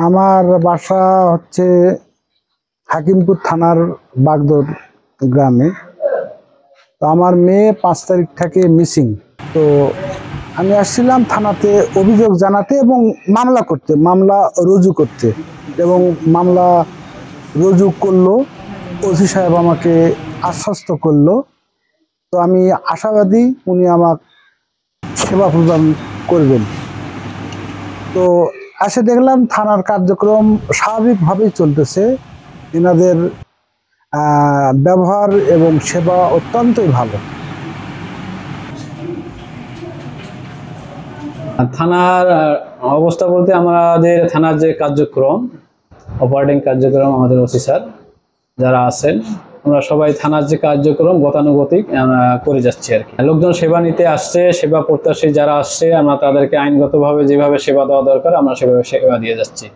আমার বাসা হচ্ছে হাকিমপুর থানার বাগদর গ্রামে। তো আমার মেয়ে 5 তারিখ থেকে মিসিং। তো আমি আসছিলাম থানাতে অভিযোগ জানাতে এবং মামলা রুজু করতে, এবং মামলা রুজু করলো। ওসি সাহেব আমাকে আশ্বস্ত করলো। তো আমি আশাবাদী উনি আমাকে সেবা প্রদান করবেন। তো এসে দেখলাম থানার কার্যক্রম স্বাভাবিকভাবেই চলতেছে। এনাদের ব্যবহার এবং সেবা অত্যন্তই ভালো। থানার অবস্থা বলতে আমাদের থানার যে কার্যক্রম, অপারেটিং কার্যক্রম, আমাদের ওসি স্যার যারা আছেন, আমরা সবাই থানার যে কার্যক্রম গতানুগতিক আমরা করে যাচ্ছি আর কি। লোকজন সেবা নিতে আসছে, সেবা প্রত্যাশী যারা আসছে, আমরা তাদেরকে আইনগতভাবে যেভাবে সেবা দেওয়া দরকার আমরা সেভাবে সেবা দিয়ে যাচ্ছি।